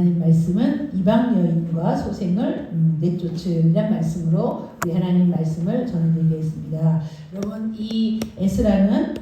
하나님 말씀은 이방 여인과 소생을 내쫓으란 말씀으로 우리 하나님 말씀을 전해드리겠습니다. 여러분, 이 에스라는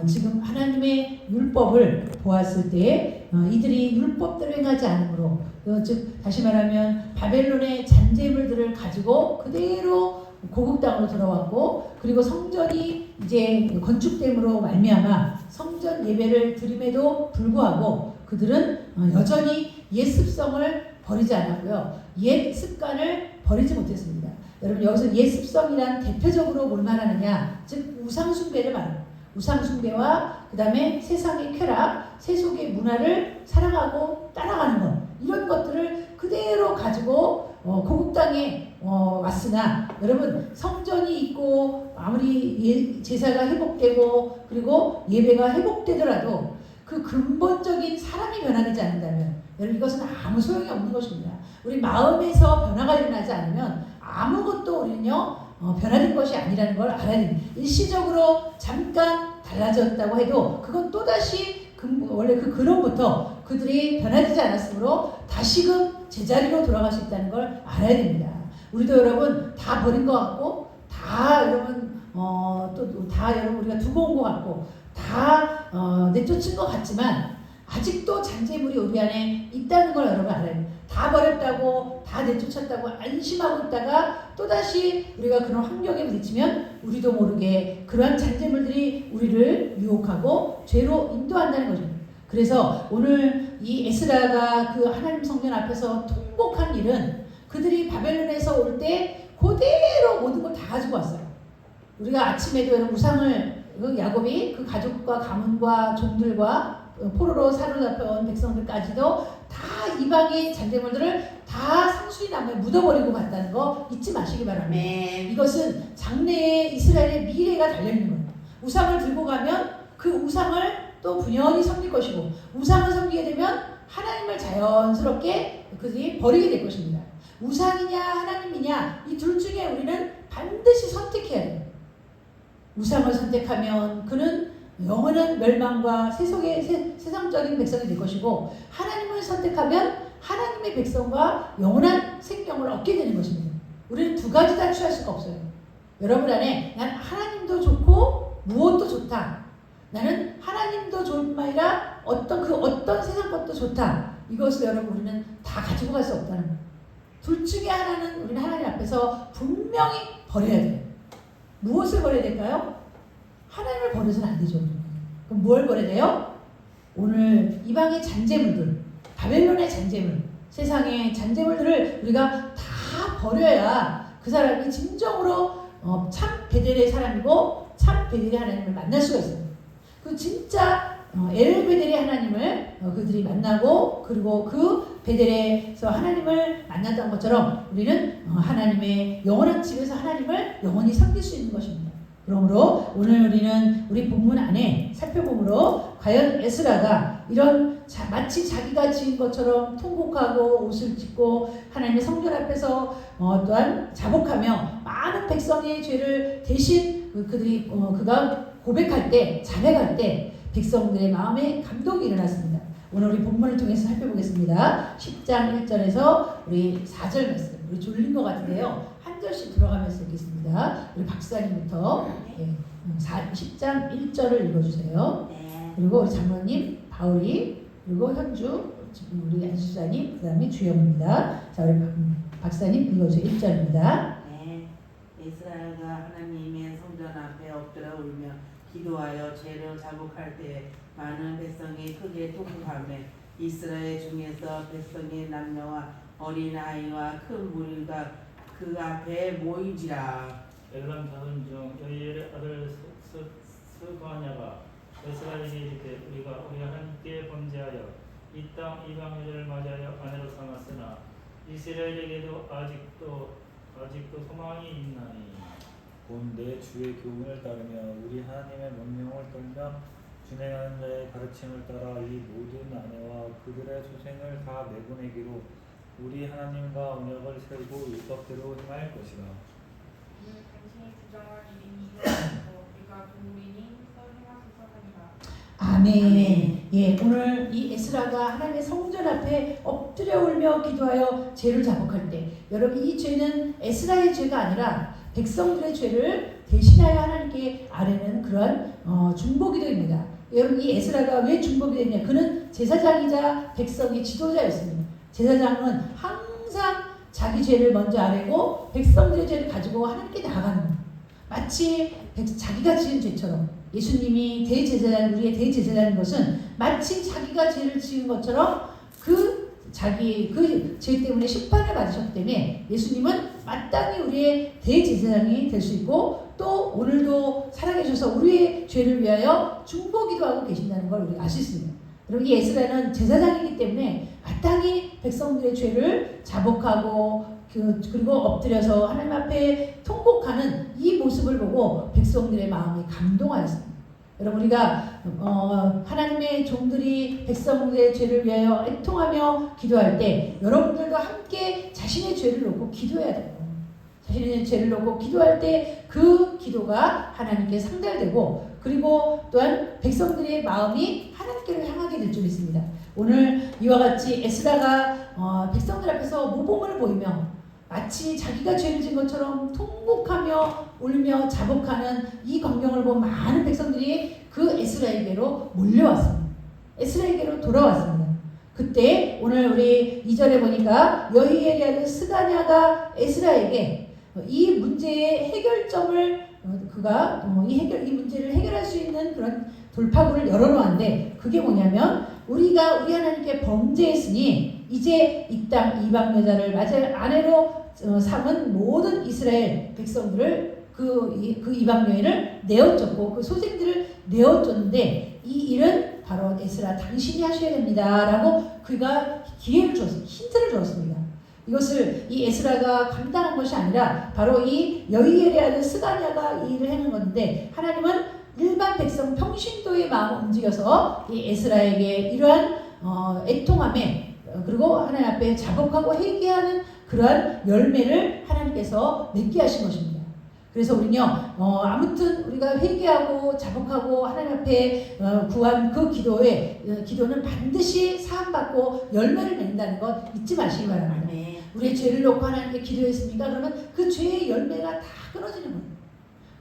지금 하나님의 율법을 보았을 때 이들이 율법대로 행하지 않으므로, 즉 다시 말하면 바벨론의 잔재물들을 가지고 그대로 고국 땅으로 돌아왔고, 그리고 성전이 이제 건축됨으로 말미암아 성전 예배를 드림에도 불구하고 그들은 여전히 옛 습성을 버리지 않았고요, 옛 습관을 버리지 못했습니다. 여러분, 여기서 옛 습성이란 대표적으로 뭘 말하느냐, 즉 우상 숭배를 말합니다. 우상 숭배와 그 다음에 세상의 쾌락, 세속의 문화를 사랑하고 따라가는 것, 이런 것들을 그대로 가지고 고국 땅에 왔으나, 여러분, 성전이 있고 아무리 제사가 회복되고 그리고 예배가 회복되더라도 그 근본적인 사람이 변화되지 않는다면 여러분, 이것은 아무 소용이 없는 것입니다. 우리 마음에서 변화가 일어나지 않으면 아무것도 우리는요 변화된 것이 아니라는 걸 알아야 됩니다. 일시적으로 잠깐 달라졌다고 해도 그건 또다시 원래 그 근원부터 그들이 변화되지 않았으므로 다시금 제자리로 돌아갈 수 있다는 걸 알아야 됩니다. 우리도 여러분 다 버린 것 같고, 다 여러분 또 다 여러분 우리가 두고 온 것 같고, 다 내쫓은 것 같지만 아직도 잔재물이 우리 안에 있다는 걸 여러분 알아야 됩니다. 다 버렸다고, 다 내쫓았다고 안심하고 있다가 또다시 우리가 그런 환경에 부딪히면 우리도 모르게 그러한 잔재물들이 우리를 유혹하고 죄로 인도한다는 거죠. 그래서 오늘 이 에스라가 그 하나님 성전 앞에서 통곡한 일은, 그들이 바벨론에서 올 때 그대로 모든 걸 다 가지고 왔어요. 우리가 아침에도 이런 우상을, 야곱이 그 가족과 가문과 종들과 포로로 사로잡혀온 백성들까지도 다 이방의 잔재물들을 다 상수리 나무에 묻어버리고 갔다는 거 잊지 마시기 바랍니다. 네. 이것은 장래의 이스라엘의 미래가 달려있는 거예요. 우상을 들고 가면 그 우상을 또 분연히 섬길 것이고, 우상을 섬기게 되면 하나님을 자연스럽게 그들이 버리게 될 것입니다. 우상이냐 하나님이냐, 이 둘 중에 우리는 반드시 선택해야 돼요. 우상을 선택하면 그는 영원한 멸망과 세상적인 백성이 될 것이고, 하나님을 선택하면 하나님의 백성과 영원한 생명을 얻게 되는 것입니다. 우리는 두 가지 다 취할 수가 없어요. 여러분 안에 난 하나님도 좋고 무엇도 좋다, 나는 하나님도 좋은 말이라 어떤 세상 것도 좋다, 이것을 여러분 우리는 다 가지고 갈 수 없다는 거예요. 둘 중에 하나는 우리는 하나님 앞에서 분명히 버려야 돼요. 무엇을 버려야 될까요? 하나님을 버려서는 안 되죠. 그럼 뭘 버려야 돼요? 오늘 이방의 잔재물들, 바벨론의 잔재물, 세상의 잔재물들을 우리가 다 버려야 그 사람이 진정으로 참 베델의 사람이고 참 베델의 하나님을 만날 수가 있어요. 그 진짜 엘 베델의 하나님을 그들이 만나고, 그리고 그 베델에서 하나님을 만났던 것처럼 우리는 하나님의 영원한 집에서 하나님을 영원히 섬길 수 있는 것입니다. 그러므로 오늘 우리는 우리 본문 안에 살펴보므로, 과연 에스라가 이런 마치 자기가 지은 것처럼 통곡하고 옷을 찢고 하나님의 성전 앞에서 또한 자복하며 많은 백성의 죄를 대신 그가 고백할 때, 자백할 때 백성들의 마음에 감동이 일어났습니다. 오늘 우리 본문을 통해서 살펴보겠습니다. 10장 1절에서 우리 4절 말씀, 우리 졸린 것 같은데요, 한 절씩 들어가면서 읽겠습니다. 우리 박사님부터 10장 1절을 읽어주세요. 그리고 우리 장로님, 바울이, 그리고 현주, 우리 안수사님, 그 다음에 주영입니다. 자, 우리 박사님 읽어주세요. 1절입니다. 네, 에스라가 하나님의 성전 앞에 엎드려 울며 기도하여 죄를 자복할 때 많은 백성이 크게 통곡하며 이스라엘 중에서 백성의 남녀와 어린아이와 큰 무리가 그 앞에 모이지라. 엘람 자손 중 여이엘의 아들 스바냐가 에스라에게 이르되, 우리가 우리 하나님께 범죄하여 이 땅 이방인들을 맞이하여 아내로 삼았으나 이스라엘에게도 아직도 소망이 있나니, 본내 주의 교훈을 따르며 우리 하나님의 명령을 떨며 준행하는 자의 가르침을 따라 이 모든 아내와 그들의 소생을 다 내보내기로 우리 하나님과 언약을 세우고 율법대로 행할 것이라. 당신의 주장을 이미 이루었고 우리가 동물이니 행하소서하니라. 아멘. 예, 오늘 이 에스라가 하나님의 성전 앞에 엎드려 울며 기도하여 죄를 자복할 때, 여러분 이 죄는 에스라의 죄가 아니라 백성들의 죄를 대신하여 하나님께 아뢰는 그러한 중보기도입니다. 여러분 이 에스라가 왜 중보기 됐냐? 그는 제사장이자 백성의 지도자였습니다. 제사장은 항상 자기 죄를 먼저 아뢰고 백성들의 죄를 가지고 하나님께 나아가는 거예요. 마치 자기가 지은 죄처럼. 예수님이 대제사장, 우리의 대제사장인 것은 마치 자기가 죄를 지은 것처럼 그 죄 때문에 심판을 받으셨기 때문에 예수님은 마땅히 우리의 대제사장이 될 수 있고, 또 오늘도 살아계셔서 우리의 죄를 위하여 중보기도하고 계신다는 걸 우리가 알 수 있습니다. 여러분 이 에스라는 제사장이기 때문에 마땅히 백성들의 죄를 자복하고 그리고 엎드려서 하나님 앞에 통곡하는 이 모습을 보고 백성들의 마음이 감동하였습니다. 여러분 우리가 하나님의 종들이 백성들의 죄를 위하여 애통하며 기도할 때 여러분들도 함께 자신의 죄를 놓고 기도해야 돼요. 자신의 죄를 놓고 기도할 때 그 기도가 하나님께 상달되고, 그리고 또한 백성들의 마음이 하나님께로 향하게 될 줄 믿습니다. 오늘 이와 같이 에스라가 백성들 앞에서 모범을 보이며 마치 자기가 죄를 지은 것처럼 통곡하며 울며 자복하는 이 광경을 본 많은 백성들이 그 에스라에게로 몰려왔습니다. 에스라에게로 돌아왔습니다. 그때 오늘 우리 2절에 보니까 여희엘의 아들 스가냐가 에스라에게 이 문제의 해결점을 이 문제를 해결할 수 있는 그런 돌파구를 열어놓았는데, 그게 뭐냐면 우리 하나님께 범죄했으니 이제 이 땅 이방 여자를 맞을 아내로 삼은 모든 이스라엘 백성들을 그 이방 여인을 내어쫓고 그 소생들을 내어쫓는데 이 일은 바로 에스라 당신이 하셔야 됩니다라고 그가 기회를 주었습니다. 힌트를 주었습니다. 이것을 이 에스라가 감당한 것이 아니라 바로 이 여히엘의 아들 스가냐가 이 일을 해낸 건데, 하나님은 일반 백성 평신도의 마음을 움직여서 이 에스라에게 이러한 애통함에 그리고 하나님 앞에 자복하고 회개하는 그러한 열매를 하나님께서 맺게 하신 것입니다. 그래서 우리는요, 아무튼 우리가 회개하고 자복하고 하나님 앞에 구한 그 기도는 반드시 사함받고 열매를 맺는다는 것 잊지 마시기 바랍니다. 아멘. 우리의 죄를 놓고 하나님께 기도했습니까? 그러면 그 죄의 열매가 다 끊어지는 거예요.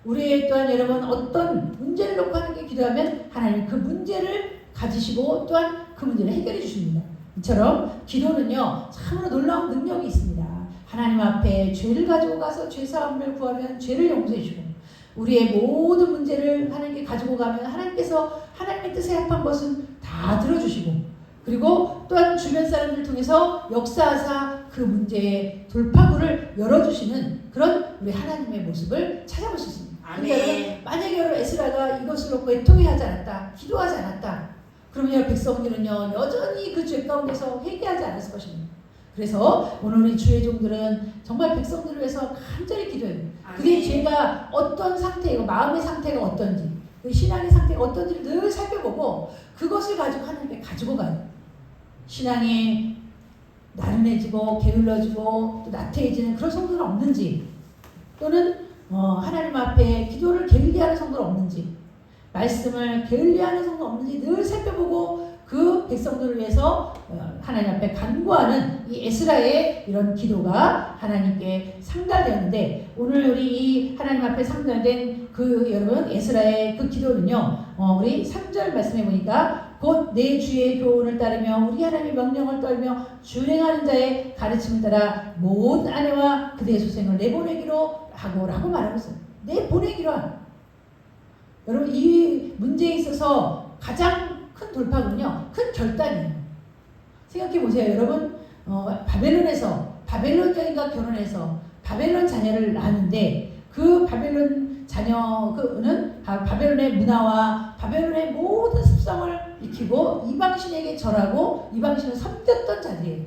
우리의 또한 여러분 어떤 문제를 놓고 하나님께 기도하면 하나님 그 문제를 가지시고 또한 그 문제를 해결해 주십니다. 이처럼 기도는요 참으로 놀라운 능력이 있습니다. 하나님 앞에 죄를 가지고 가서 죄사함을 구하면 죄를 용서해 주시고, 우리의 모든 문제를 하나님께 가지고 가면 하나님께서 하나님의 뜻에 합한 것은 다 들어주시고, 그리고 또한 주변 사람들을 통해서 역사하사 그 문제의 돌파구를 열어주시는 그런 우리 하나님의 모습을 찾아볼 수 있습니다. 아멘. 만약에 여러분 에스라가 이것을 놓고 애통해하지 않았다, 기도하지 않았다, 그러면 백성들은요 여전히 그 죄 가운데서 회개하지 않았을 것입니다. 그래서 오늘 우리 주의 종들은 정말 백성들을 위해서 간절히 기도해요. 그의 죄가 어떤 상태이고 마음의 상태가 어떤지, 그 신앙의 상태가 어떤지를 늘 살펴보고 그것을 가지고 하나님께 가지고 가요. 신앙이 나른해지고 게을러지고 또 나태해지는 그런 성도는 없는지, 또는 하나님 앞에 기도를 게을리하는 성도는 없는지, 말씀을 게을리하는 성도는 없는지 늘 살펴보고 그 백성들을 위해서 하나님 앞에 간구하는 이 에스라의 이런 기도가 하나님께 상달되었는데, 오늘 우리 이 하나님 앞에 상달된 그 여러분 에스라의 그 기도는요, 우리 3절 말씀해 보니까 곧 내 주의 교훈을 따르며 우리 하나님의 명령을 떨며 준행하는 자의 가르침을 따라 모든 아내와 그대의 소생을 내보내기로 하고라고 말하고 있어요. 내보내기로 하고. 여러분 이 문제에 있어서 가장 큰 돌파군요, 큰 결단이에요. 생각해 보세요. 여러분 바벨론 여인과 결혼해서 바벨론 자녀를 낳았는데 그 바벨론 자녀는 바벨론의 문화와 바벨론의 모든 습성을 익히고 이방신에게 절하고 이방신을 섬겼던 자들이에요.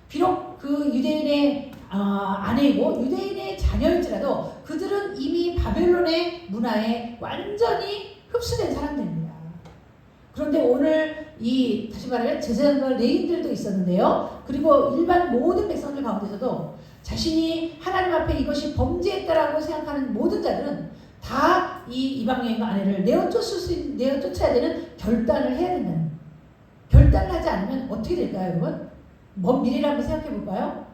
비록 그 유대인의 아내이고 유대인의 자녀일지라도 그들은 이미 바벨론의 문화에 완전히 흡수된 사람들입니다. 그런데 오늘 다시 말하면 제사장과 레위인들도 있었는데요. 그리고 일반 모든 백성들 가운데서도 자신이 하나님 앞에 이것이 범죄했다라고 생각하는 모든 자들은 다 이 이방 여인과 아내를 내어쫓아야 되는 결단을 해야 된다는 거예요. 결단을 하지 않으면 어떻게 될까요, 여러분? 먼 미래를 한번 생각해 볼까요?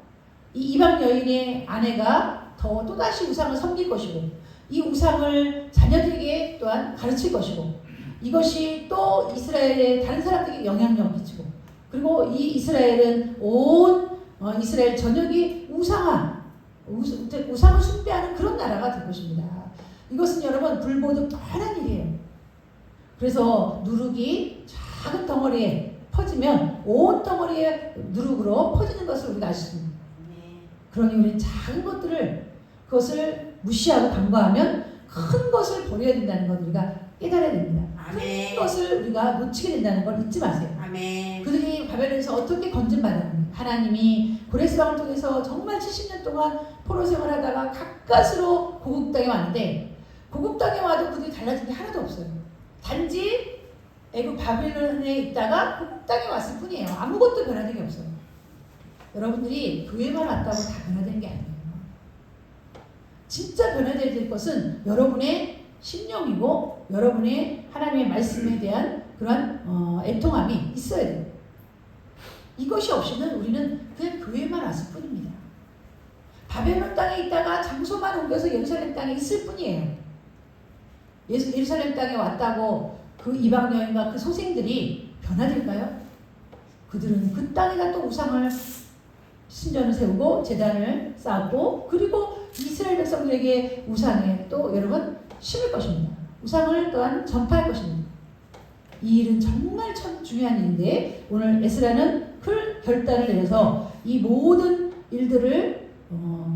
이 이방 여인의 아내가 또다시 우상을 섬길 것이고, 이 우상을 자녀들에게 또한 가르칠 것이고, 이것이 또 이스라엘의 다른 사람들에게 영향력을 끼치고, 그리고 이 이스라엘은 온 이스라엘 전역이 우상을 숭배하는 그런 나라가 될 것입니다. 이것은 여러분 불보듯 뻔한 일이에요. 그래서 누룩이 작은 덩어리에 퍼지면 온 덩어리에 누룩으로 퍼지는 것을 우리가 알 수 있습니다. 그러니 우리는 작은 것들을 그것을 무시하고 간과하면 큰 것을 버려야 된다는 것 우리가 깨달아야 됩니다. 큰 것을 우리가 놓치게 된다는 걸 잊지 마세요. 아멘. 그들이 바벨론에서 어떻게 건진받았는지, 하나님이 고레스방을 통해서 정말 70년 동안 포로 생활하다가 가까스로 고국 땅에 왔는데, 고국 땅에 와도 그들이 달라진 게 하나도 없어요. 단지 애굽 바벨론에 있다가 고국 땅에 왔을 뿐이에요. 아무것도 변화된 게 없어요. 여러분들이 교회만 왔다고 다 변화된 게 아니에요. 진짜 변화되어야 될 것은 여러분의 심령이고 여러분의 하나님의 말씀에 대한 그런 애통함이 있어야 돼요. 이것이 없이는 우리는 그냥 교회만 왔을 뿐입니다. 바벨론 땅에 있다가 장소만 옮겨서 예루살렘 땅에 있을 뿐이에요. 예루살렘 땅에 왔다고 그 이방 여인과 그 소생들이 변화될까요? 그들은 그 땅에다 또 우상을 신전을 세우고 제단을 쌓고, 그리고 이스라엘 백성들에게 우상에 또 여러분 심을 것입니다. 우상을 또한 전파할 것입니다. 이 일은 정말 참 중요한 일인데, 오늘 에스라는 큰 결단을 내려서 이 모든 일들을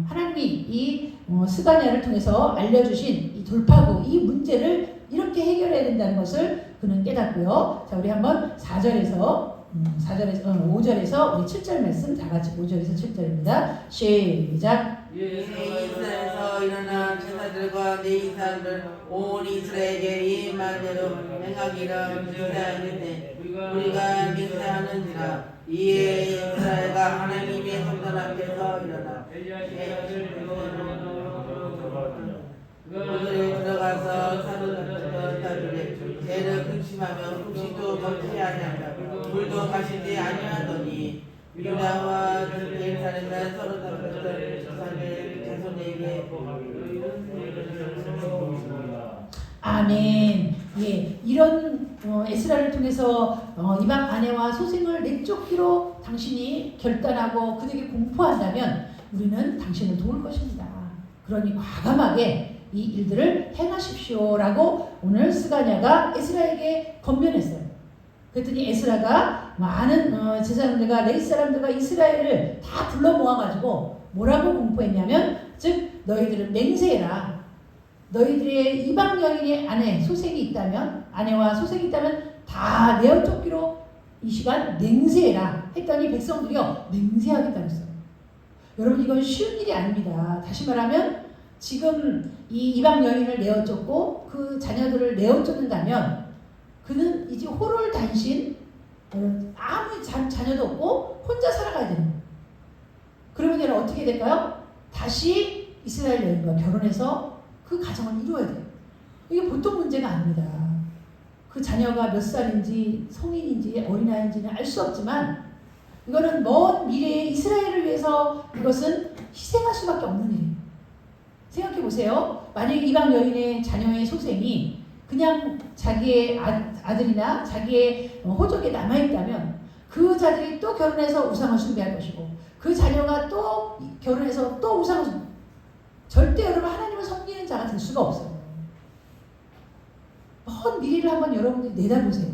하나님이 이 스가랴를 통해서 알려주신 이 돌파구, 이 문제를 이렇게 해결해야 된다는 것을 그는 깨닫고요. 자, 우리 한번 5절에서 우리 7절 말씀 다 같이 5절에서 7절입니다. 시작. 이스라엘에서 일어난 제사들과 내 이사를 온 이스라엘에게 이 말대로 행하기를 맹세하는데 우리가 맹세하는지라. 이에 이스라엘과 하나님의 성전 앞에서 일어나 그들이 들어가서 사도들을 따르되 죄를 근심하며 음식도 먹지 아니하며 물도 마시지 아니하더니 유다와 예루살렘과 서로 다투던 이스라엘 자손에게 아멘. 예, 이런 에스라를 통해서 이방 아내와 소생을 내쫓기로 당신이 결단하고 그들에게 공포한다면 우리는 당신을 도울 것입니다. 그러니 과감하게 이 일들을 행하십시오라고 오늘 스가랴가 에스라에게 권면했어요. 그랬더니 에스라가 많은 제사장들과 레위 사람들과 이스라엘을 다 불러 모아가지고 뭐라고 공포했냐면, 즉 너희들은 맹세해라. 너희들의 이방 여인의 아내, 소생이 있다면, 아내와 소생이 있다면 다 내어 쫓기로 이 시간 맹세해라 했더니 백성들이요 맹세하겠다고 했어요. 여러분, 이건 쉬운 일이 아닙니다. 다시 말하면 지금 이 이방 여인을 내어 쫓고 그 자녀들을 내어 쫓는다면 그는 이제 호를 단신, 아무 자녀도 없고 혼자 살아가야 되는 거예요. 그러면 얘는 어떻게 될까요? 다시 이스라엘 여인과 결혼해서 그 가정을 이루어야 돼요. 이게 보통 문제가 아닙니다. 그 자녀가 몇 살인지 성인인지 어린아이인지는 알 수 없지만 이거는 먼 미래의 이스라엘을 위해서 이것은 희생할 수밖에 없는 일이에요. 생각해 보세요. 만약에 이방 여인의 자녀의 소생이 그냥 자기의 아들이나 자기의 호적에 남아있다면 그 자들이 또 결혼해서 우상을 숭배할 것이고 그 자녀가 또 결혼해서 또 우상을 숭배할, 절대 여러분 하나님을 섬기는 자가 될 수가 없어요. 먼 미래를 한번 여러분들이 내다보세요.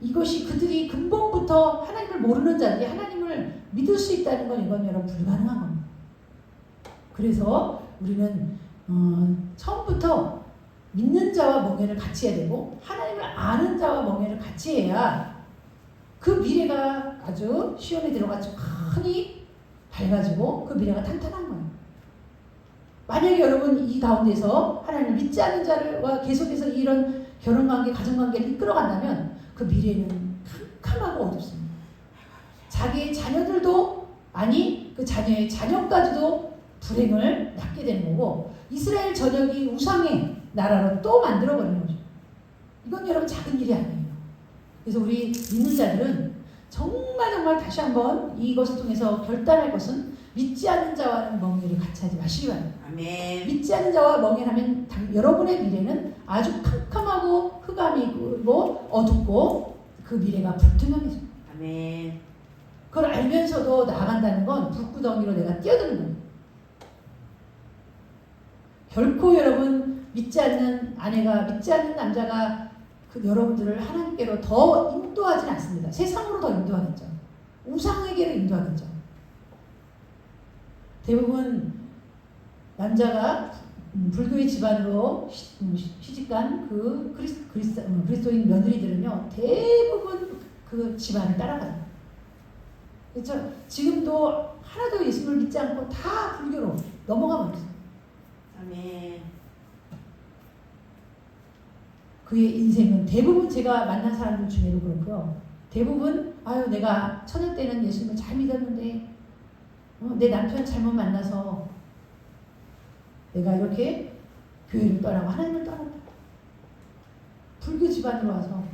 이것이 그들이 근본부터 하나님을 모르는 자들이 하나님을 믿을 수 있다는 건 이건 여러분 불가능한 겁니다. 그래서 우리는 처음부터 믿는 자와 멍에를 같이 해야 되고 하나님을 아는 자와 멍에를 같이 해야 그 미래가 아주 시험에 들어가지고 크니 밝아지고 그 미래가 탄탄한 거예요. 만약에 여러분 이 가운데서 하나님을 믿지 않는 자들과 계속해서 이런 결혼관계, 가정관계를 이끌어간다면 그 미래는 캄캄하고 어둡습니다. 자기의 자녀들도 아니 그 자녀의 자녀까지도 불행을 낳게 되는 거고 이스라엘 전역이 우상의 나라로 또 만들어버리는 거죠. 이건 여러분 작은 일이 아니에요. 그래서 우리 믿는 자들은 정말 다시 한번 이것을 통해서 결단할 것은 믿지 않는 자와는 멍해를 같이 하지 마시기 바랍니다. 아멘. 믿지 않는 자와 멍해하면 여러분의 미래는 아주 캄캄하고 흑암이고 어둡고 그 미래가 불투명해져. 아멘. 그걸 알면서도 나아간다는 건 불구덩이로 내가 뛰어드는 거예요. 결코 여러분 믿지 않는 아내가 믿지 않는 남자가 그 여러분들을 하나님께로 더 인도하진 않습니다. 세상으로 더 인도하겠죠. 우상에게로 인도하겠죠. 대부분 남자가 불교의 집안으로 시집간 그 그리스도인 며느리들은요 대부분 그 집안을 따라가요. 그렇죠? 지금도 하나도 예수를 믿지 않고 다 불교로 넘어가 버렸어요. 아멘. 그의 인생은 대부분 제가 만난 사람들 중에도 그렇고요. 대부분 아유 내가 처녀 때는 예수님을 잘 믿었는데 내 남편 잘못 만나서 내가 이렇게 교회를 떠나고 하나님을 떠났다. 불교 집안으로 와서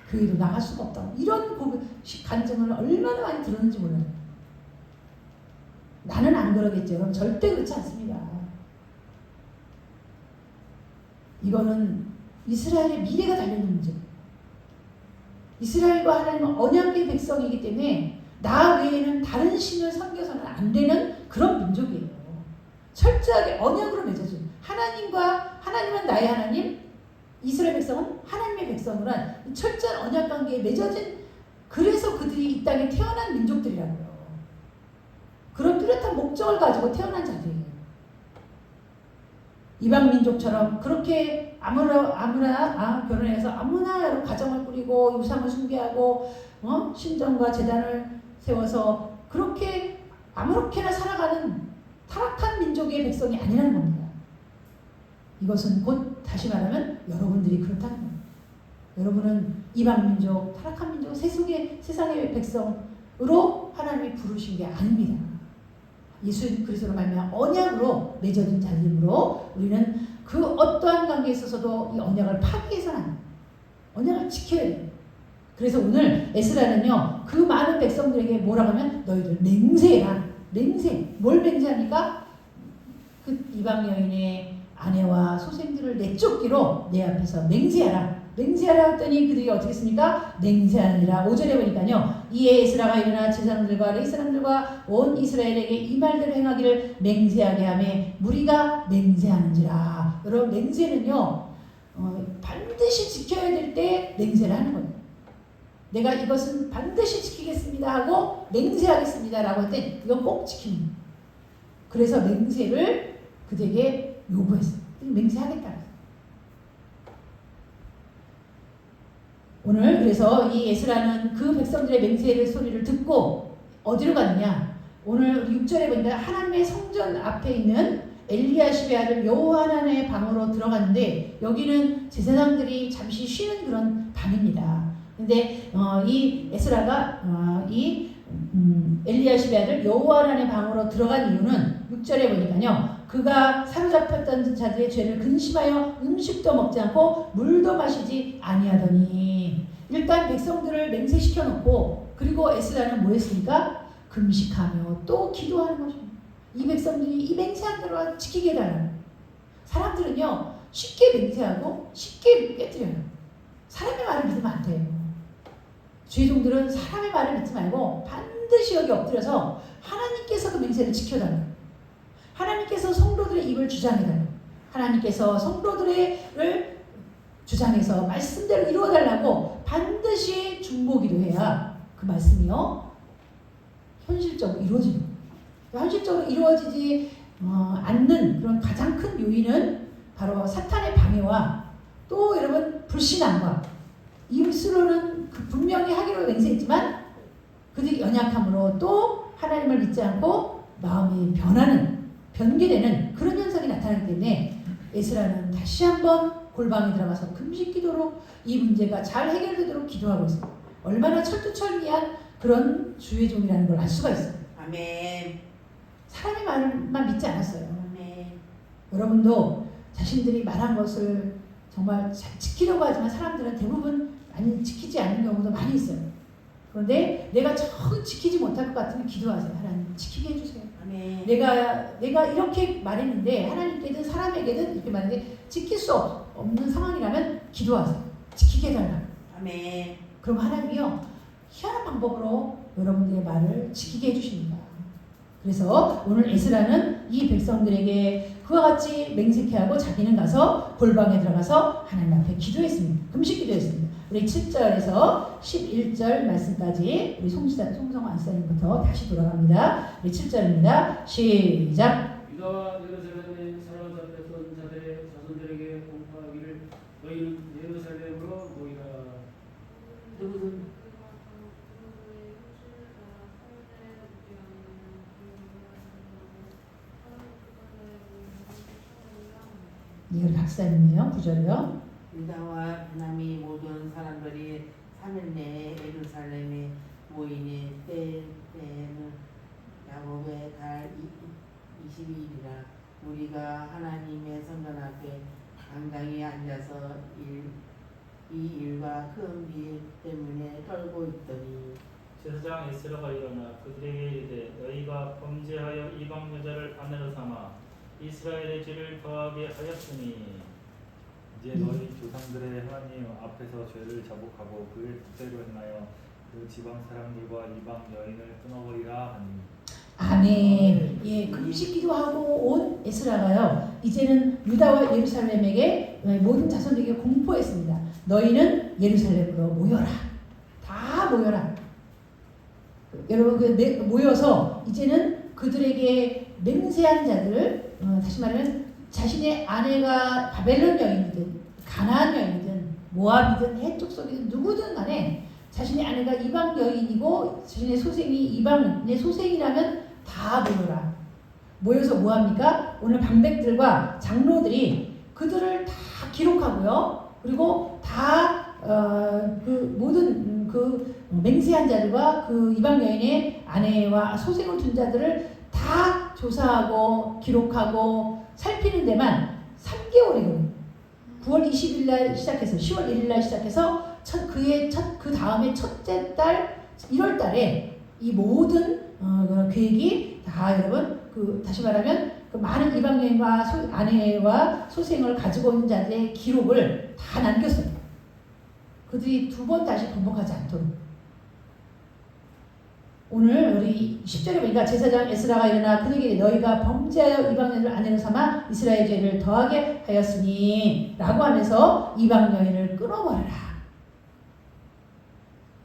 교회로 나갈 수가 없다. 이런 간증을 얼마나 많이 들었는지 몰라요. 나는 안 그러겠죠. 여러분 절대 그렇지 않습니다. 이거는 이스라엘의 미래가 달려있는 문제예요. 이스라엘과 하나님은 언약의 백성이기 때문에 나 외에는 다른 신을 섬겨서는 안 되는 그런 민족이에요. 철저하게 언약으로 맺어준 하나님은 나의 하나님, 이스라엘 백성은 하나님의 백성으로 철저한 언약 관계에 맺어진 그래서 그들이 이 땅에 태어난 민족들이라고요. 그런 뚜렷한 목적을 가지고 태어난 자들이에요. 이방 민족처럼 그렇게 아무나 결혼해서 아무나 가정을 꾸리고 우상을 숭배하고 신전과 제단을 세워서 그렇게 아무렇게나 살아가는 타락한 민족의 백성이 아니라는 겁니다. 이것은 곧 다시 말하면 여러분들이 그렇다는 겁니다. 여러분은 이방 민족, 타락한 민족, 세상의 백성으로 하나님이 부르신 게 아닙니다. 예수 그리스도로 말미암아 언약으로 맺어진 자들이므로 우리는 그 어떠한 관계에 있어서도 이 언약을 파기해서는 안 돼요. 언약을 지켜야 돼요. 그래서 오늘 에스라는요 그 많은 백성들에게 뭐라고 하면 너희들 맹세해라. 맹세. 뭘 맹세합니까? 그 이방 여인의 아내와 소생들을 내쫓기로 내 앞에서 맹세하라. 맹세하라 했더니 그들이 어떻게 했습니까? 맹세하니라. 5절에 보니까요. 이에 에스라가 일어나 제사장들과 레위 사람들과 온 이스라엘에게 이 말들을 행하기를 맹세하게 하며 무리가 맹세하는지라. 여러분 맹세는요 반드시 지켜야 될 때 맹세를 하는 거예요. 내가 이것은 반드시 지키겠습니다 하고 맹세하겠습니다 라고 할 때 이건 꼭 지키는 거예요. 그래서 맹세를 그들에게 요구했어요. 맹세하겠다. 오늘 그래서 이 에스라는 그 백성들의 맹세의 소리를 듣고 어디로 갔느냐? 오늘 6절에 보니까 하나님의 성전 앞에 있는 엘리야십의 아들 요하난의 방으로 들어갔는데 여기는 제사장들이 잠시 쉬는 그런 방입니다. 근데 이 에스라가 엘리야십의 아들 요하난의 방으로 들어간 이유는 6절에 보니까요. 그가 사로잡혔던 자들의 죄를 근심하여 음식도 먹지 않고 물도 마시지 아니하더니 일단 백성들을 맹세시켜 놓고 그리고 에스라는 뭐 했습니까? 금식하며 또 기도하는 것입니다. 이 백성들이 이 맹세한 대로 지키게 해달라는 사람들은요 쉽게 맹세하고 쉽게 깨뜨려요. 사람의 말을 믿으면 안 돼요. 주의종들은 사람의 말을 믿지 말고 반드시 여기 엎드려서 하나님께서 그 맹세를 지켜달라고. 하나님께서 성도들의 입을 주장해달라고. 하나님께서 성도들을 주장해서 말씀대로 이루어달라고 반드시 중보기도 해야 그 말씀이요 현실적으로 이루어지는 거예요. 현실적으로 이루어지지 않는 그런 가장 큰 요인은 바로 사탄의 방해와 또 여러분 불신앙과 입술로는 그 분명히 하기로 맹세했지만 그들이 연약함으로 또 하나님을 믿지 않고 마음이 변개되는 그런 현상이 나타나기 때문에 에스라는 다시 한번 골방에 들어가서 금식기도로 이 문제가 잘 해결되도록 기도하고 있습니다. 얼마나 철두철미한 그런 주의 종이라는 걸 알 수가 있어요. 아멘. 사람의 말만 믿지 않았어요. 아멘. 여러분도 자신들이 말한 것을 정말 잘 지키려고 하지만 사람들은 대부분 안 지키지 않는 경우도 많이 있어요. 그런데 내가 정 지키지 못할 것 같으면 기도하세요. 하나님 지키게 해주세요. 아멘. 내가 이렇게 말했는데 하나님께든 사람에게든 이렇게 말했는데 지킬 수 없는 상황이라면 기도하세요. 지키게 해달라. 아멘. 그럼 하나님이요 희한한 방법으로 여러분들의 말을 지키게 해주십니다. 그래서 오늘 에스라는 이 백성들에게 그와 같이 맹세케하고 자기는 가서 골방에 들어가서 하나님 앞에 기도했습니다. 금식 기도했습니다. 우리 7절에서 11절 말씀까지 우리 송성환 안사님부터 다시 돌아갑니다. 우리 7절입니다. 시작. 유다와 예루살렘에 사로잡혔던 자들의 자손들에게 공포하기를 너희는 예루살렘으로 모이라. 누구든 예, 우리 박사님이에요. 9절이요. 유다와 베냐민 모든 사람들이 3일 내에 예루살렘에 모이니 때는 야곱의 달 20일이라 우리가 하나님의 성전 앞에 당당히 앉아서 이 일과 큰 비 때문에 떨고 있더니 제사장 에스라가 일어나 그들에게 이르되 너희가 범죄하여 이방 여자를 아내로 삼아 이스라엘의 죄를 더하게 하였으니 이제 너희 조상들의 하나님 앞에서 죄를 자복하고 그의 뜻대로 행하여 그 지방 사람들과 이방 여인을 끊어버리라 하니. 아멘. 예, 금식 기도하고 온 에스라가요. 이제는 유다와 예루살렘에게 모든 자손들에게 공포했습니다. 너희는 예루살렘으로 모여라. 다 모여라. 여러분 모여서 이제는 그들에게 맹세한 자들, 다시 말하면 자신의 아내가 바벨론 여인이든 가나안 여인이든 모압이든 해쪽 속이든 누구든 간에 자신의 아내가 이방 여인이고 자신의 소생이 이방인의 소생이라면 다 모여라. 모여서 뭐합니까? 오늘 방백들과 장로들이 그들을 다 기록하고요. 그리고 다 그 모든 그 맹세한 자들과 그 이방 여인의 아내와 소생을 둔 자들을 다 조사하고 기록하고 살피는 데만 3개월이거든요. 9월 20일 날 시작해서 10월 1일 날 시작해서 그 다음에 첫째 달 1월 달에 이 모든 계획이 다 여러분 다시 말하면 그 많은 이방 여인과 아내와 소생을 가지고 있는 자들의 기록을 다 남겼어요. 그들이 두 번 다시 번복하지 않도록. 오늘 우리 10절에 보니까 제사장 에스라가 일어나 그에게 너희가 범죄하여 이방 여인을 아내로 삼아 이스라엘 죄를 더하게 하였으니 라고 하면서 이방 여인을 끊어버려라.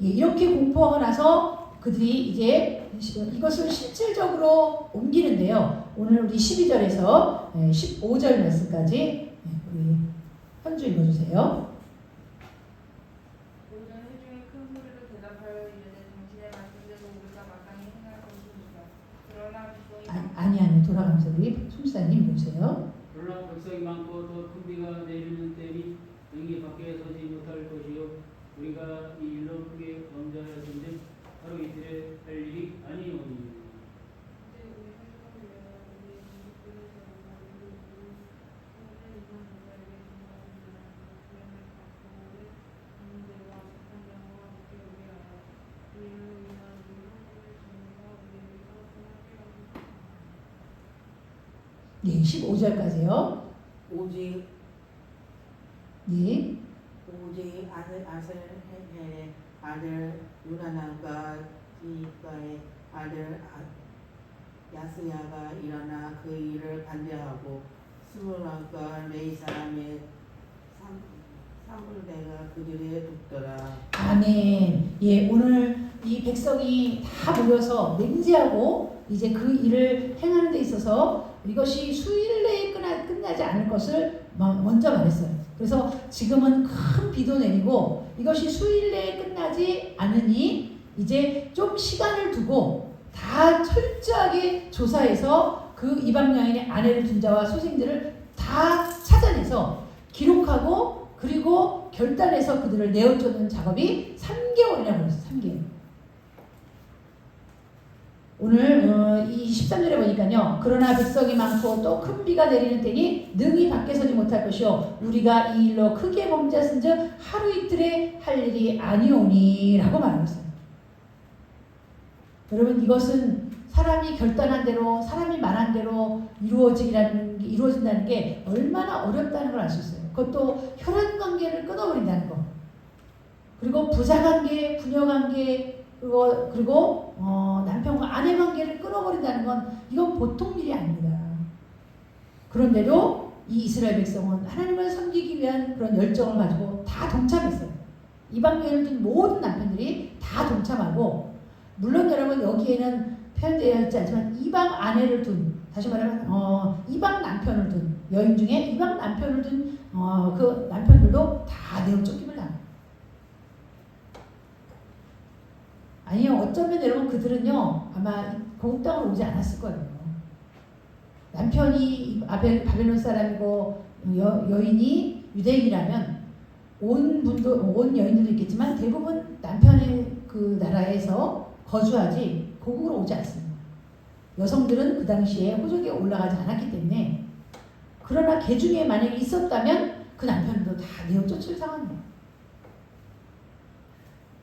예, 이렇게 공포하고 나서 그들이 이제 이것을 실질적으로 옮기는데요. 오늘 우리 12절에서 15절 말씀까지 우리 현주 읽어주세요. 모든 회중이 큰 소리로 대답하여 이르되 당신의 말씀대로 우리가 마땅히 행할 것입니다. 그러나 백성이 아니 돌아가면서 우리 송사님 보세요. 그러나 백성이 많고 더 큰 비가 내리는 때니 능히 밖에 서지 못할 것이요 우리가 이 일로 크게 범죄하였은즉 하루 이틀에 할 일이 아니오니. 네, 15절까지요. 오직 네. 아들 아셀헬의 아들 유나나가 지가의 아들 야스야가 일어나 그 일을 반대하고 스무라가 레이 사람의 사물대가 그들에 돕더라. 아멘. 예, 오늘 이 백성이 다 모여서 맹세하고 이제 그 일을 행하는 데 있어서 이것이 수일 내에 끝나지 않을 것을 먼저 말했어요. 그래서 지금은 큰 비도 내리고 이것이 수일 내에 끝나지 않으니 이제 좀 시간을 두고 다 철저하게 조사해서 그 이방 여인의 아내를 둔 자와 소생들을 다 찾아내서 기록하고 그리고 결단해서 그들을 내어쫓는 작업이 3개월이라고 그랬어요. 3개월. 오늘 이 13절에 보니까요. 그러나 백성이 많고 또 큰 비가 내리는 때니 능히 밖에 서지 못할 것이요 우리가 이 일로 크게 범죄하신즉 하루 이틀에 할 일이 아니오니 라고 말하고 있어요. 여러분 이것은 사람이 결단한 대로 사람이 말한 대로 이루어진다는 게 얼마나 어렵다는 걸 알 수 있어요. 그것도 혈연관계를 끊어버린다는 거. 그리고 부자관계, 부녀관계 그리고 남편과 아내 관계를 끊어버린다는 건 이건 보통 일이 아닙니다. 그런데도 이 이스라엘 백성은 하나님을 섬기기 위한 그런 열정을 가지고 다 동참했어요. 이방 여인을 둔 모든 남편들이 다 동참하고 물론 여러분 여기에는 표현되어 있지 않지만 이방 아내를 둔 다시 말하면 이방 남편을 둔 여인 중에 이방 남편을 둔 그 남편들도 다 내어 쫓김을 당해요. 아니요, 어쩌면 여러분 그들은요 아마 고국 땅으로 오지 않았을 거예요. 남편이 바벨론 사람이고 여인이 유대인이라면 온 여인들도 있겠지만 대부분 남편의 그 나라에서 거주하지 고국으로 오지 않습니다. 여성들은 그 당시에 호적에 올라가지 않았기 때문에 그러나 개 중에 만약에 있었다면 그 남편도 다 내어 쫓을 상황이에요.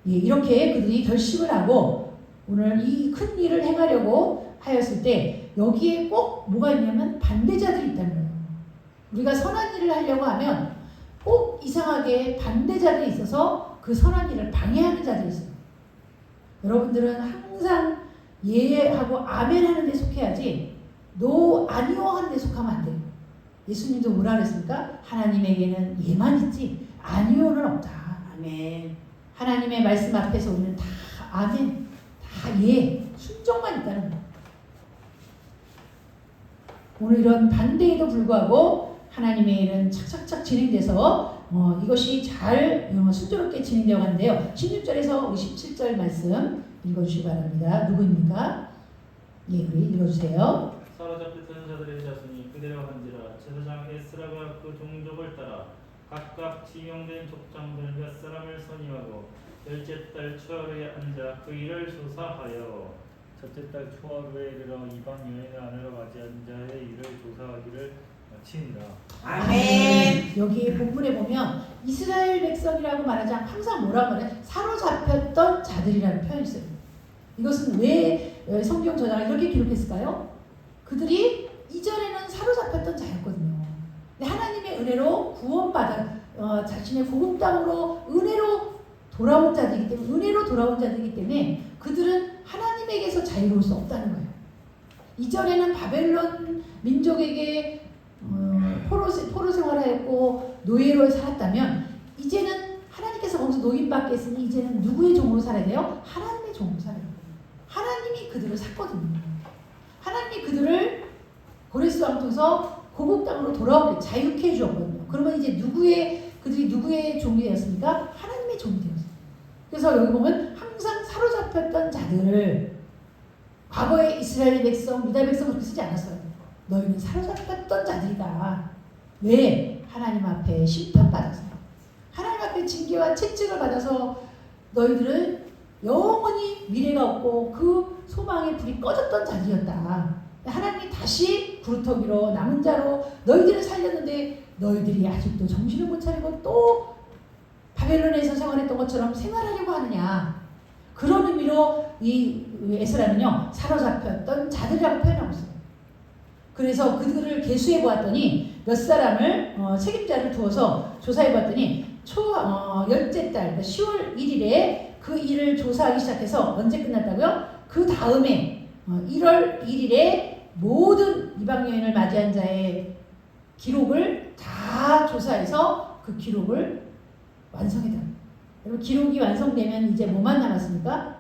예, 이렇게 그들이 결심을 하고 오늘 이 큰 일을 행하려고 하였을 때 여기에 꼭 뭐가 있냐면 반대자들이 있다는 거예요. 우리가 선한 일을 하려고 하면 꼭 이상하게 반대자들이 있어서 그 선한 일을 방해하는 자들이 있어요. 여러분들은 항상 예하고 아멘 하는 데 속해야지 노 아니요 하는 데 속하면 안 돼요. 예수님도 뭐라 그랬습니까? 하나님에게는 예만 있지 아니요는 없다. 아멘. 하나님의 말씀 앞에서 우리는 다 아멘, 다 예, 순종만 있다는 거예요. 오늘 이런 반대에도 불구하고 하나님의 일은 착착착 진행돼서 이것이 잘 순조롭게 진행되어 가는데요. 16절에서 17절 말씀 읽어주시기 바랍니다. 누구입니까? 예, 우리 읽어주세요. 사로잡혔던 자들의 자손이 그대로 한지라 제사장 에스라가 그 종족을 따라 각각 지명된 족장들 몇 사람을 선임하고 열째 달 초하루에 앉아 그 일을 조사하여 첫째 달 초하루에 이르러 이방 여인의 아내로 맞이한 자의 일을 조사하기를 마치니라. 아멘. 여기 본문에 보면 이스라엘 백성이라고 말하지 않고 항상 뭐라고 말해? 사로잡혔던 자들이라는 표현이 있어요. 이것은 왜 성경 저자가 이렇게 기록했을까요? 그들이 이전에는 사로잡혔던 자였거든요. 근데 하나님의 은혜로 구원받아 자신의 고국 땅으로 은혜로 돌아온 자들이기 때문에 은혜로 돌아온 자들이기 때문에 그들은 하나님에게서 자유로울 수 없다는 거예요. 이전에는 바벨론 민족에게 포로 생활하였고 노예로 살았다면 이제는 하나님께서 거기서 노임받게 했으니 이제는 누구의 종으로 살아야 돼요? 하나님의 종으로 살아야 돼요. 하나님이 그들을 샀거든요. 하나님이 그들을 고레스 왕 통해서 고국 땅으로 돌아오게 자유케 해주었거든요. 그러면 이제 그들이 누구의 종이 되었습니까? 하나님의 종이 되었어요. 그래서 여기 보면 항상 사로잡혔던 자들을 과거의 이스라엘 백성, 유다 백성 그렇게 쓰지 않았어요. 너희는 사로잡혔던 자들이다. 왜? 하나님 앞에 심판받아서 하나님 앞에 징계와 채찍을 받아서 너희들은 영원히 미래가 없고 그 소망의 불이 꺼졌던 자들이었다. 하나님이 다시 구루터기로 남은 자로 너희들을 살렸는데 너희들이 아직도 정신을 못 차리고 또 바벨론에서 생활했던 것처럼 생활하려고 하느냐. 그런 의미로 이 에스라는요 사로잡혔던 자들이라고 표현하고 있어요. 그래서 그들을 계수해 보았더니 몇 사람을 책임자를 두어서 조사해 보았더니 열째 달 10월 1일에 그 일을 조사하기 시작해서 언제 끝났다고요? 그 다음에 1월 1일에 모든 이방 여인을 맞이한 자의 기록을 다 조사해서 그 기록을 완성했다. 여러분 기록이 완성되면 이제 뭐만 남았습니까?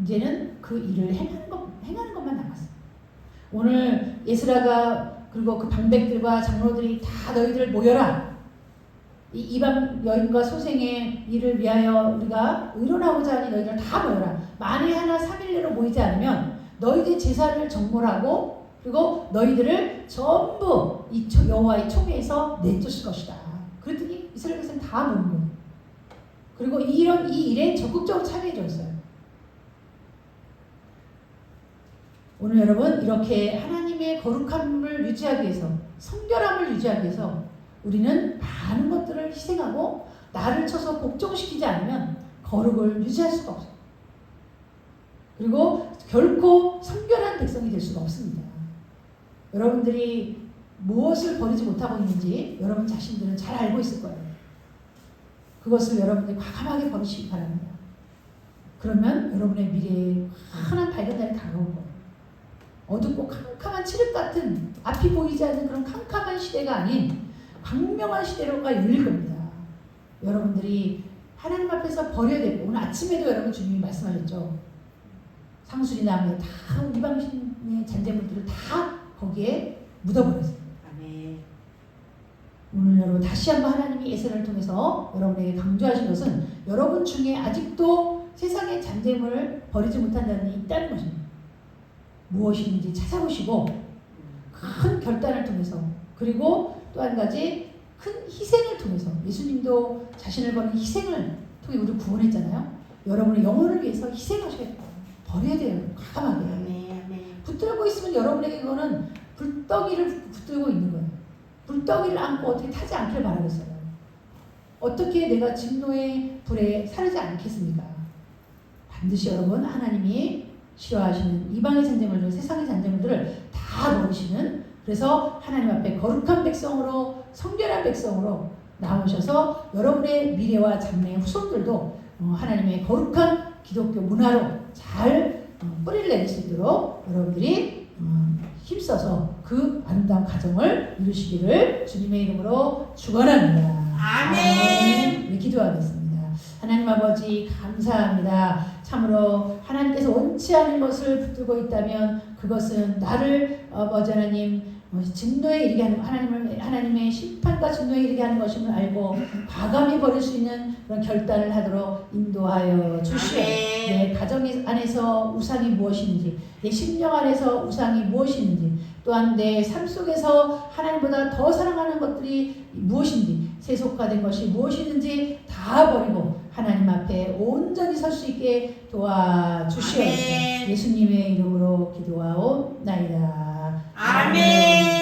이제는 그 일을 행하는 것만 남았어요. 오늘 에스라가 그리고 그 방백들과 장로들이 다 너희들 모여라. 이 이방 여인과 소생의 일을 위하여 우리가 의논하고자 하니 너희들 다 모여라. 만에 하나 3일 내로 모이지 않으면 너희들 제사를 정몰하고 그리고 너희들을 전부 이 여호와의 총회에서 내쫓을 것이다. 그랬더니 이스라엘 백성은 다 모인 거예요. 그리고 이 일에 적극적으로 참여해 줬어요. 오늘 여러분 이렇게 하나님의 거룩함을 유지하기 위해서 성결함을 유지하기 위해서 우리는 많은 것들을 희생하고 나를 쳐서 복종시키지 않으면 거룩을 유지할 수가 없어요. 그리고 결코 성결한 백성이 될 수가 없습니다. 여러분들이 무엇을 버리지 못하고 있는지 여러분 자신들은 잘 알고 있을 거예요. 그것을 여러분들이 과감하게 버리시기 바랍니다. 그러면 여러분의 미래에 환한 밝은 날이 다가올 거예요. 어둡고 캄캄한 칠흑 같은 앞이 보이지 않는 그런 캄캄한 시대가 아닌 광명한 시대로가 열릴 겁니다. 여러분들이 하나님 앞에서 버려야 되고 오늘 아침에도 여러분 주님이 말씀하셨죠. 상수리 나무에 다 이방신의 잔재물들을 다 거기에 묻어버렸어요. 아멘. 오늘 여러분 다시 한번 하나님이 예언을 통해서 여러분에게 강조하신 것은 여러분 중에 아직도 세상의 잔재물을 버리지 못한다는 게 있다는 것입니다. 무엇인지 찾아보시고 큰 결단을 통해서 그리고 또 한 가지 큰 희생을 통해서 예수님도 자신을 버린 희생을 통해 우리를 구원했잖아요. 여러분의 영혼을 위해서 희생하시겠다. 버려야 돼요. 과감하게. 아멘. 아멘. 붙들고 있으면 여러분에게 그거는 불덩이를 붙들고 있는 거예요. 불덩이를 안고 어떻게 타지 않기를 바라겠어요. 어떻게 내가 진노의 불에 사르지 않겠습니까? 반드시 여러분 하나님이 싫어하시는 이방의 잔재물들, 세상의 잔재물들을 다 버리시는 그래서 하나님 앞에 거룩한 백성으로 성결한 백성으로 나오셔서 여러분의 미래와 장래의 후손들도 하나님의 거룩한 기독교 문화로 잘 뿌리를 내릴 수 있도록 여러분들이 힘써서 그 아름다운 가정을 이루시기를 주님의 이름으로 축원합니다. 아멘. 네, 기도하겠습니다. 하나님 아버지 감사합니다. 참으로 하나님께서 원치 않은 것을 붙들고 있다면 그것은 나를 아버지 하나님 진노에 이르게 하는 하나님의 심판과 진노에 이르게 하는 것임을 알고 과감히 버릴 수 있는 그런 결단을 하도록 인도하여 주시오. 내 가정 안에서 우상이 무엇인지, 내 심령 안에서 우상이 무엇인지, 또한 내 삶 속에서 하나님보다 더 사랑하는 것들이 무엇인지, 세속화된 것이 무엇이든지 다 버리고 하나님 앞에 온전히 설 수 있게 도와주시옵소서. 예수님의 이름으로 기도하옵나이다. 아멘.